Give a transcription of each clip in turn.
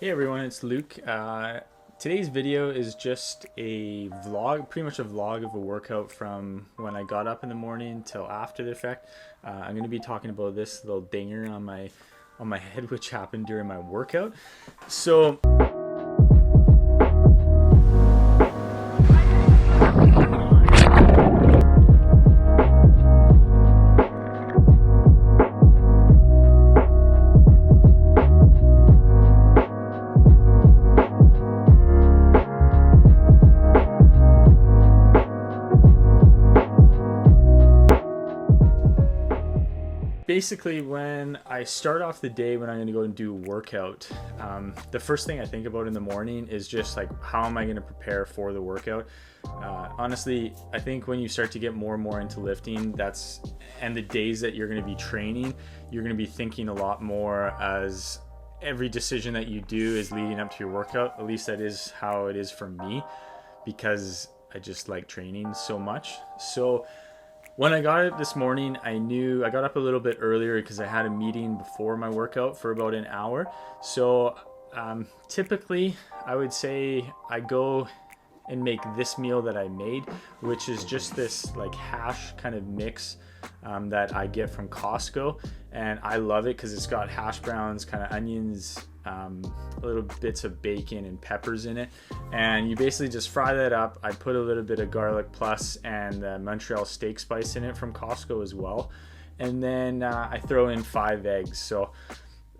Hey everyone, it's Luke. Today's video is just a vlog, pretty much a vlog of a workout from when I got up in the morning till after the effect. I'm going to be talking about this little dinger on my head which happened during my workout. So basically, when I start off the day when I'm going to go and do a workout, the first thing I think about in the morning is just like, how am I going to prepare for the workout? Honestly, I think when you start to get more and more into lifting, and the days that you're going to be training, you're going to be thinking a lot more, as every decision that you do is leading up to your workout. At least that is how it is for me, because I just like training so much. So when I got up this morning, I got up a little bit earlier because I had a meeting before my workout for about an hour. So typically I would say I go and make this meal that I made, which is just this like hash kind of mix that I get from Costco, and I love it because it's got hash browns, kind of onions, little bits of bacon and peppers in it, and you basically just fry that up. I put a little bit of garlic plus and Montreal steak spice in it from Costco as well, and then I throw in 5 eggs. So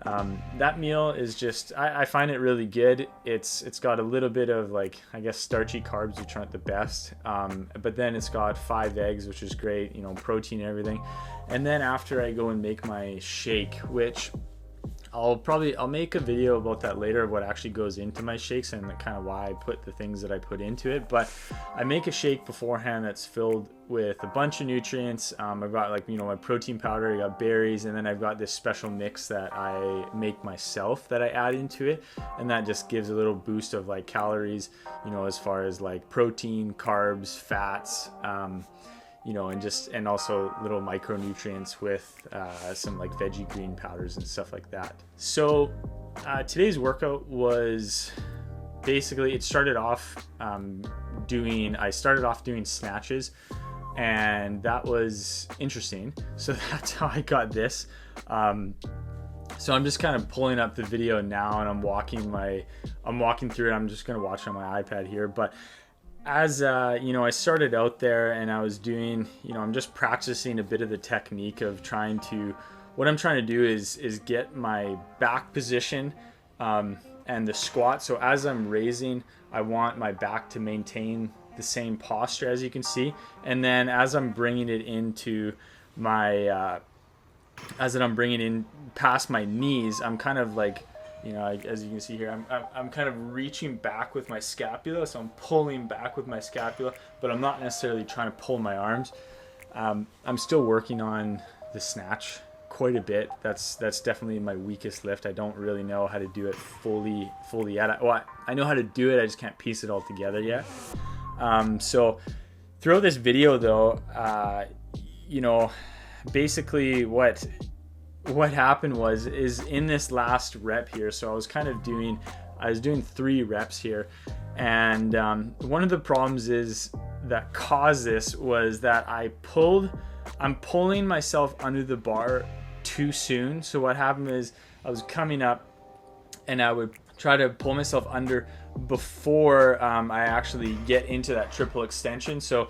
that meal is just, I find it really good. It's got a little bit of, like, I guess starchy carbs, which aren't the best, but then it's got 5 eggs, which is great, protein and everything. And then after I go and make my shake, which I'll make a video about that later, of what actually goes into my shakes and kind of why I put the things that I put into it. But I make a shake beforehand that's filled with a bunch of nutrients. I've got, like, my protein powder, I got berries, and then I've got this special mix that I make myself that I add into it, and that just gives a little boost of like calories, as far as like protein, carbs, fats, and also little micronutrients with some like veggie green powders and stuff like that. So today's workout was basically, I started off doing snatches, and that was interesting. So that's how I got this. So I'm just kind of pulling up the video now, and I'm walking through it. I'm just going to watch on my iPad here, but as I started out there and I was doing, I'm just practicing a bit of the technique of what I'm trying to do is get my back position and the squat. So as I'm raising, I want my back to maintain the same posture, as you can see. And then as I'm bringing it into past my knees, I'm kind of like, as you can see here, I'm kind of reaching back with my scapula, so I'm pulling back with my scapula, but I'm not necessarily trying to pull my arms. I'm still working on the snatch quite a bit. That's definitely my weakest lift. I don't really know how to do it fully yet. Well, I know how to do it, I just can't piece it all together yet. So throughout this video though, basically what happened is in this last rep here, so I was doing 3 reps here, and one of the problems that caused this was that I'm pulling myself under the bar too soon. So what happened is I was coming up and I would try to pull myself under before I actually get into that triple extension. So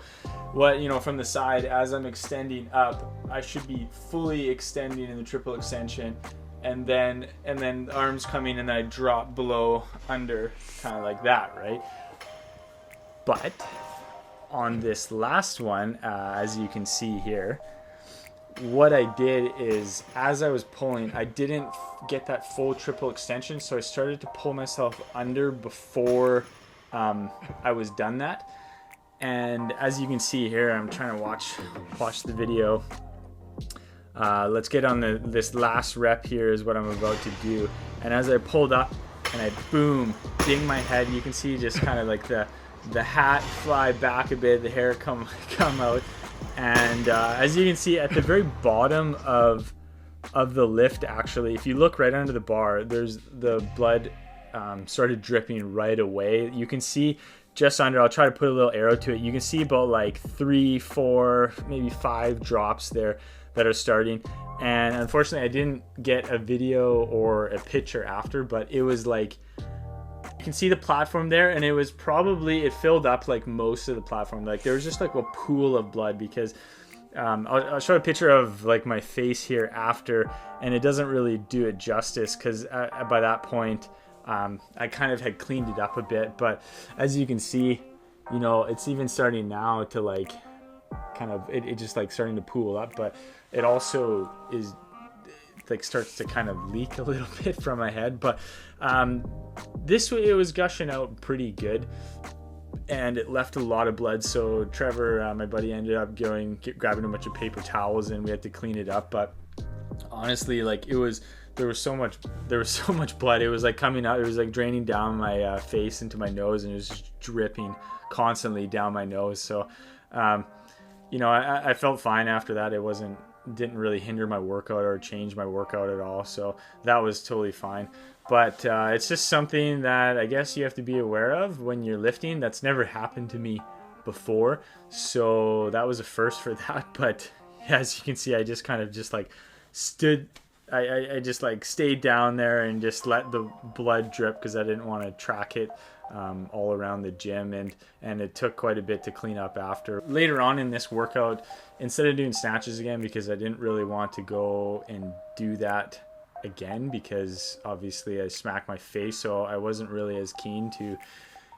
from the side, as I'm extending up, I should be fully extending in the triple extension, and then arms coming, and then I drop below under, kind of like that, right? But on this last one, as you can see here, what I did is, as I was pulling, I didn't get that full triple extension, so I started to pull myself under before I was done that. And as you can see here, I'm trying to watch the video. Let's get on this last rep here is what I'm about to do. And as I pulled up and I ding my head, you can see just kind of like the hat fly back a bit, the hair come out. And as you can see at the very bottom of the lift, actually, if you look right under the bar, there's the blood started dripping right away. You can see just under, I'll try to put a little arrow to it. You can see about like 3, 4, maybe 5 drops there that are starting. And unfortunately I didn't get a video or a picture after, but it was like, you can see the platform there, and it was probably, it filled up like most of the platform. Like there was just like a pool of blood, because I'll show a picture of like my face here after, and it doesn't really do it justice, because by that point I kind of had cleaned it up a bit. But as you can see, you know, it's even starting now to like kind of, it just like starting to pool up, but it also is like starts to kind of leak a little bit from my head. But this way it was gushing out pretty good, and it left a lot of blood. So Trevor, my buddy, ended up grabbing a bunch of paper towels, and we had to clean it up. But honestly, like there was so much blood. It was like coming out, it was like draining down my face into my nose, and it was just dripping constantly down my nose. So you know, I felt fine after that. It didn't really hinder my workout or change my workout at all, so that was totally fine. But it's just something that I guess you have to be aware of when you're lifting. That's never happened to me before, so that was a first for that. But yeah, as you can see, I just kind of just like stood, I just like stayed down there and just let the blood drip, because I didn't want to track it all around the gym, and it took quite a bit to clean up after. Later on in this workout, instead of doing snatches again, because I didn't really want to go and do that again, because obviously I smacked my face, so I wasn't really as keen to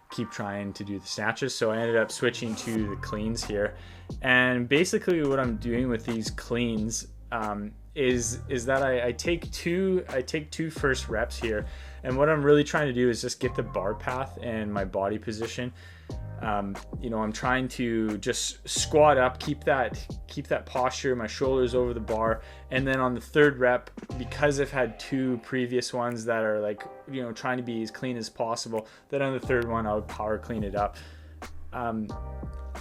keep trying to do the snatches. So I ended up switching to the cleans here. And basically what I'm doing with these cleans is that I take two first reps here, and what I'm really trying to do is just get the bar path and my body position. You know, I'm trying to just squat up, keep that posture, my shoulders over the bar, and then on the third rep, because I've had 2 previous ones that are like, you know, trying to be as clean as possible, then on the third one I would power clean it up.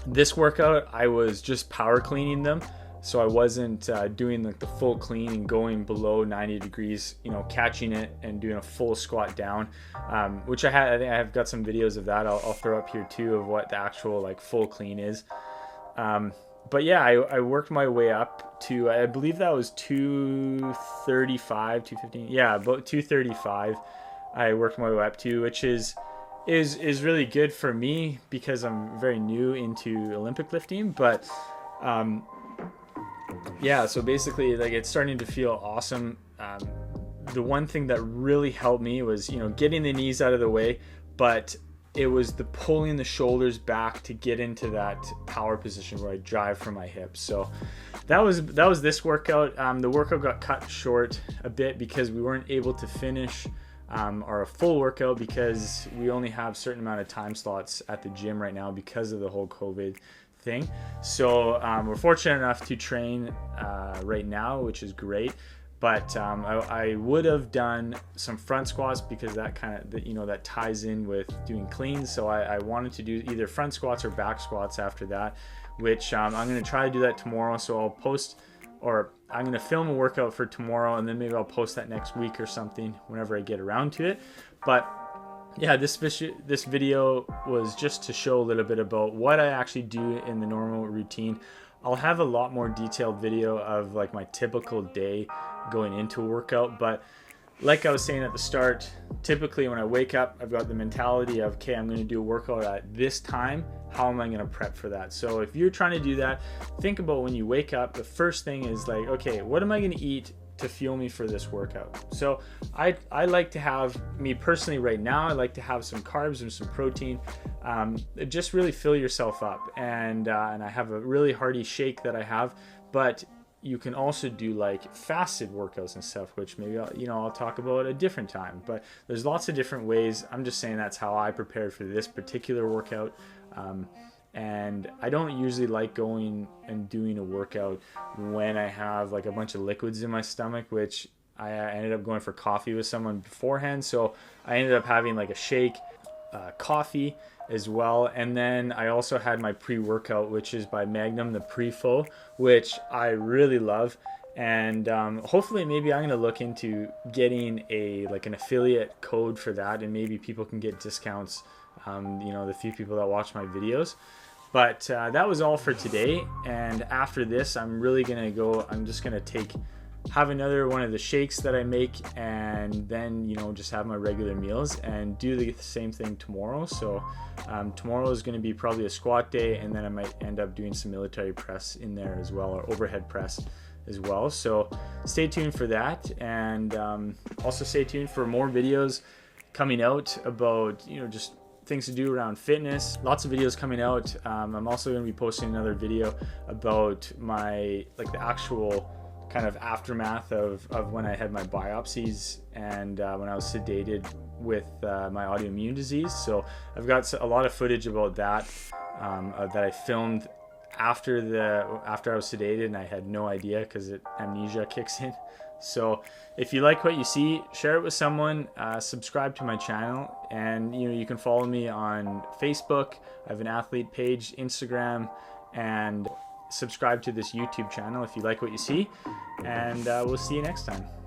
This workout I was just power cleaning them, so I wasn't doing like the full clean and going below 90 degrees, you know, catching it and doing a full squat down, which I think I have got some videos of that. I'll throw up here too, of what the actual like full clean is. But yeah, I worked my way up to, I believe that was 235, 215. Yeah, about 235. I worked my way up to, which is really good for me, because I'm very new into Olympic lifting. But yeah, so basically like it's starting to feel awesome. The one thing that really helped me was, you know, getting the knees out of the way, but it was the pulling the shoulders back to get into that power position where I drive from my hips. So that was this workout. The workout got cut short a bit because we weren't able to finish our full workout, because we only have a certain amount of time slots at the gym right now because of the whole COVID thing. So we're fortunate enough to train right now, which is great. But I would have done some front squats, because that kind of, you know, that ties in with doing cleans. So I wanted to do either front squats or back squats after that, which I'm going to try to do that tomorrow. So I'll post, or I'm going to film a workout for tomorrow, and then maybe I'll post that next week or something whenever I get around to it. But yeah, this video was just to show a little bit about what I actually do in the normal routine. I'll have a lot more detailed video of like my typical day going into a workout, but like I was saying at the start, typically when I wake up, I've got the mentality of, okay, I'm going to do a workout at this time. How am I going to prep for that? So if you're trying to do that, think about when you wake up, the first thing is like, okay, what am I going to eat to fuel me for this workout? So I like to have, me personally right now, I like to have some carbs and some protein. Just really fill yourself up. And I have a really hearty shake that I have, but you can also do like fasted workouts and stuff, which maybe I'll talk about a different time. But there's lots of different ways. I'm just saying that's how I prepared for this particular workout. And I don't usually like going and doing a workout when I have like a bunch of liquids in my stomach, which I ended up going for coffee with someone beforehand. So I ended up having like a shake, coffee as well. And then I also had my pre-workout, which is by Magnum, the Prefo, which I really love. And hopefully maybe I'm going to look into getting an affiliate code for that, and maybe people can get discounts, the few people that watch my videos. But that was all for today, and after this I'm just going to have another one of the shakes that I make, and then just have my regular meals and do the same thing tomorrow. So tomorrow is going to be probably a squat day, and then I might end up doing some military press in there as well, or overhead press as well. So stay tuned for that, and also stay tuned for more videos coming out about just things to do around fitness. Lots of videos coming out. I'm also going to be posting another video about the actual kind of aftermath of when I had my biopsies, and when I was sedated with my autoimmune disease. So I've got a lot of footage about that that I filmed after I was sedated, and I had no idea because amnesia kicks in. So if you like what you see, share it with someone, subscribe to my channel, and you can follow me on Facebook. I have an athlete page, Instagram, and subscribe to this YouTube channel if you like what you see, and we'll see you next time.